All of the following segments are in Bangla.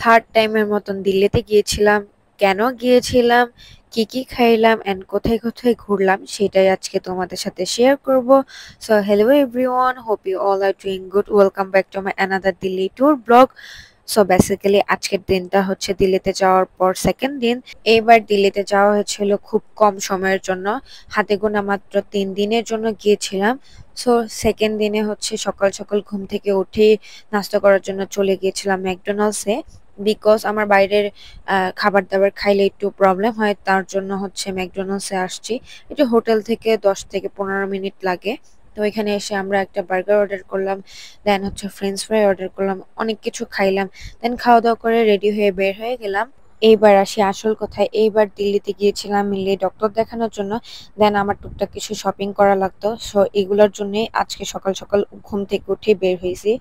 থার্ড টাইমের মতন দিল্লিতে গিয়েছিলাম। কেন গিয়েছিলাম, কি কি খাইলাম এন্ড কোথায় কোথায় ঘুরলাম সেটাই আজকে তোমাদের সাথে শেয়ার করব। So hello everyone, hope you all are doing good. Welcome back to my another Delhi tour blog. So basically আজকের দিনটা হচ্ছে দিল্লিতে যাওয়ার পর সেকেন্ড দিন। এইবার দিল্লিতে যাওয়া হয়েছিল খুব কম সময়ের জন্য, হাতে গোনা মাত্র 3 দিনের জন্য গিয়েছিলাম। সো সেকেন্ড দিনে হচ্ছে সকাল সকাল ঘুম থেকে উঠে নাস্তা করার জন্য চলে গিয়েছিলাম ম্যাকডোনাল্ডসে। বিকজ আমার বাইরের খাবার দাবার খাইলে একটু প্রবলেম হয়, তার জন্য হচ্ছে ম্যাকডোনাল্ডসে আসছি। একটু হোটেল থেকে 10 থেকে 15 মিনিট লাগে। তো এখানে এসে আমরা একটা বার্গার অর্ডার করলাম, দেন হচ্ছে ফ্রেঞ্চ ফ্রাই অর্ডার করলাম, অনেক কিছু খাইলাম। দেন খাওয়া দাওয়া করে রেডি হয়ে বের হয়ে গেলাম। এইবার আসি আসল কথায়। এইবার দিল্লিতে গিয়েছিলাম মিলে ডক্টর দেখানোর জন্য। দেন আমার টুকটাক কিছু শপিং করা লাগতো, সো এগুলোর জন্যই আজকে সকাল সকাল ঘুম থেকে উঠে বের হয়েছি।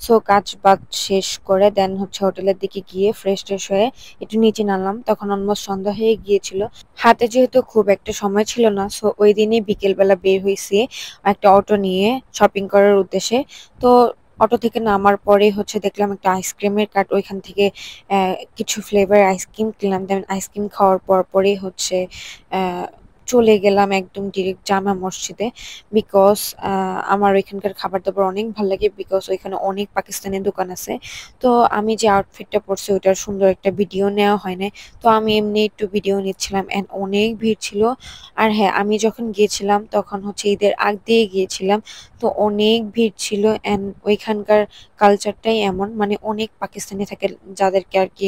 সো কাজ বাজ শেষ করে দেন হচ্ছে হোটেলের দিকে গিয়ে ফ্রেশ ট্রেশ হয়ে একটু নিচে নামলাম। তখন অলমোস্ট সন্ধ্যা হয়ে গিয়েছিল। হাতে যেহেতু খুব একটা সময় ছিল না, সো ওই দিনই বিকেলবেলা বের হয়েছি একটা অটো নিয়ে শপিং করার উদ্দেশ্যে। তো অটো থেকে নামার পরে হচ্ছে দেখলাম একটা আইসক্রিমের কার্ট, ওইখান থেকে কিছু ফ্লেভার আইসক্রিম কিনলাম। দেন আইসক্রিম খাওয়ার পর পরেই হচ্ছে আহ, চলে গেলাম একদম ডিরেক্ট জামা মসজিদে। বিকজ আমার ওইখানকার খাবার দাবার অনেক ভালো লাগে, বিকজ ওইখানে অনেক পাকিস্তানি দোকান আছে। তো আমি যে আউটফিটটা পরছি ওইটার সুন্দর একটা ভিডিও নেওয়া হয় না, তো আমি এমনি একটু ভিডিও নিচ্ছিলাম অ্যান্ড অনেক ভিড় ছিল। আর হ্যাঁ, আমি যখন গিয়েছিলাম তখন হচ্ছে ঈদের আগ দিয়ে গিয়েছিলাম, তো অনেক ভিড় ছিল। অ্যান্ড ওইখানকার কালচারটাই এমন, মানে অনেক পাকিস্তানি থাকে যাদেরকে আর কি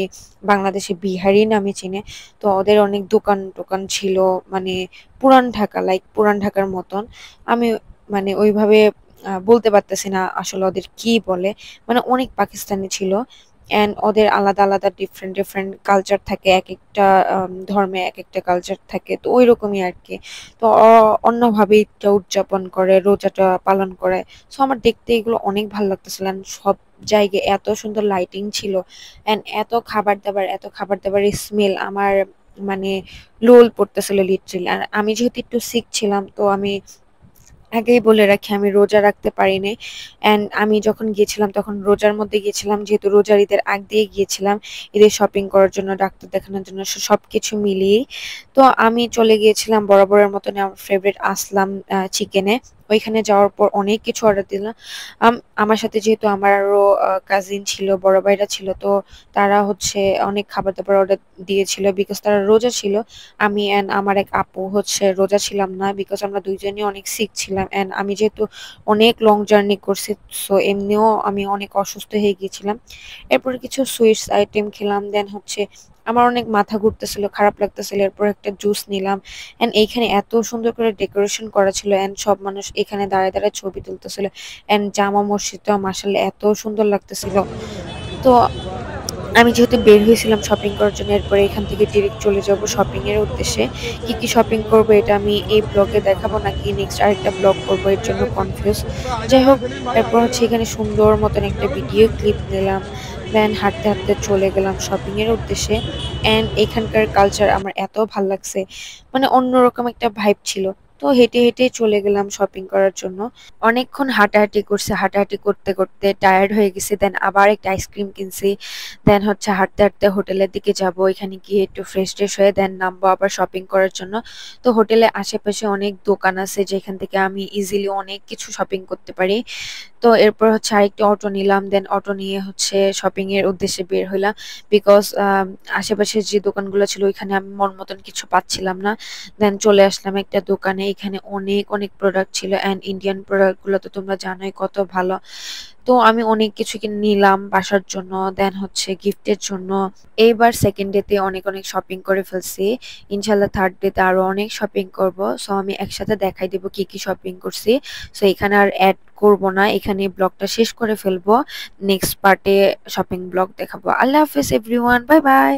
বাংলাদেশে বিহারি নামে চিনে। তো ওদের অনেক দোকান টোকান ছিল, মানে পুরান ঢাকা, লাইক পুরান ঢাকার মতন। আমি মানে ওইভাবে বলতে পারতেছি না আসলে ওদের কি বলে। মানে অনেক পাকিস্তানি ছিল অ্যান্ড ওদের আলাদা আলাদা ডিফারেন্ট ডিফারেন্ট কালচার থাকে, এক একটা ধর্মে এক একটা কালচার থাকে, তো ওই রকমই আর কি। তো অন্যভাবে ঈদটা উদযাপন করে, রোজাটা পালন করে। সো আমার দেখতে এগুলো অনেক ভালো লাগতেছিল। and সব জায়গায় এত সুন্দর লাইটিং ছিল অ্যান্ড এত খাবার দাবারের স্মেল আমার মানে লোল পড়তেছিল লিটারেলি। আর আমি যেহেতু একটু সিক ছিলাম, তো আমি আগেই বলে রাখি আমি রোজা রাখতে পারিনি। অ্যান্ড আমি যখন গিয়েছিলাম তখন রোজার মধ্যে গিয়েছিলাম, যেহেতু রোজার ঈদের আগ দিয়ে গিয়েছিলাম ঈদের শপিং করার জন্য, ডাক্তার দেখানোর জন্য, সবকিছু মিলিয়েই। তো আমি চলে গিয়েছিলাম বরাবরের মতন আমার ফেভারিট আসলাম চিকেনে। ওইখানে যাওয়ার পর অনেক কিছু অর্ডার দিলাম। আমার সাথে যেহেতু আমার আরো কাজিন ছিল, বড় ভাইরা ছিল, তো তারা হচ্ছে অনেক খাবার দাবার অর্ডার দিয়েছিল বিকজ তারা রোজা ছিল। আমি অ্যান্ড আমার এক আপু হচ্ছে রোজা ছিলাম না, বিকজ আমরা দুইজনই অনেক সিক ছিলাম অ্যান্ড আমি যেহেতু অনেক লং জার্নি করছি, সো এমনিও আমি অনেক অসুস্থ হয়ে গিয়েছিলাম। এরপরে কিছু সুইটস আইটেম খেলাম। দেন হচ্ছে আমার অনেক মাথা ঘুরতেছিল, খারাপ লাগতেছিল, এরপর একটা জুস নিলাম। অ্যান্ড এইখানে এত সুন্দর করে ডেকোরেশন করা ছিল অ্যান্ড সব মানুষ এখানে দাঁড়ায় দাঁড়ায় ছবি তুলতেছিল। অ্যান্ড জামা মসজিদটা মাসাল্লাহ এত সুন্দর লাগতেছিল। তো আমি যেহেতু বের হয়েছিলাম শপিং করার জন্য, এরপরে এখান থেকে ডিরেক্ট চলে যাব শপিং এর উদ্দেশ্যে। কি কি শপিং করব এটা আমি এই ব্লগে দেখাবো নাকি নেক্সট আরেকটা ব্লগ করবো, এর জন্য কনফিউজ। যাই হোক, এরপর হচ্ছে এখানে সুন্দর মতন একটা ভিডিও ক্লিপ নিলাম। দেন হাঁটতে হাঁটতে চলে গেলাম শপিং এর উদ্দেশ্যে। অ্যান্ড এখানকার কালচার আমার এত ভাল লাগছে, মানে অন্যরকম একটা ভাইব ছিল। তো হেঁটে হেঁটে চলে গেলাম শপিং করার জন্য। অনেকক্ষণ হাঁটাহাঁটি করছে, হাঁটাহাঁটি করতে করতে টায়ার্ড হয়ে গেছি। দেন আবার একটা আইসক্রিম কিনছি। দেন হচ্ছে হাঁটতে হাঁটতে হোটেলের দিকে যাব, এখানে গিয়ে একটু ফ্রেশ ট্রেশ হয়ে দেন নামবো আবার শপিং করার জন্য। তো হোটেলের আশেপাশে অনেক দোকান আছে যেখান থেকে আমি ইজিলি অনেক কিছু শপিং করতে পারি। তো এরপর হচ্ছে আরেকটি অটো নিলাম। দেন অটো নিয়ে হচ্ছে শপিং এর উদ্দেশ্যে বের হইলাম, বিকজ আশেপাশে যে দোকানগুলো ছিল ওইখানে আমি মন মতন কিছু পাচ্ছিলাম না। দেন চলে আসলাম একটা দোকানে, এখানে অনেক অনেক প্রোডাক্ট ছিল অ্যান্ড ইন্ডিয়ান প্রোডাক্ট গুলো তো তোমরা জানোই কত ভালো। তো আমি অনেক কিছু কিনে নিলাম বাসার জন্য, দেন হচ্ছে গিফটের জন্য। এইবার সেকেন্ড ডেতে অনেক অনেক শপিং করে ফেলছি। ইনশাল্লাহ থার্ড ডেতে আরো অনেক শপিং করব। সো আমি একসাথে দেখাই দিব কি কি শপিং করছি। সো এখানে আর অ্যাড করব না, এখানে ব্লগটা শেষ করে ফেলবো। নেক্সট পার্টে শপিং ব্লগ দেখাবো। আল্লাহ হাফেজ এভরিওয়ান, বাই বাই।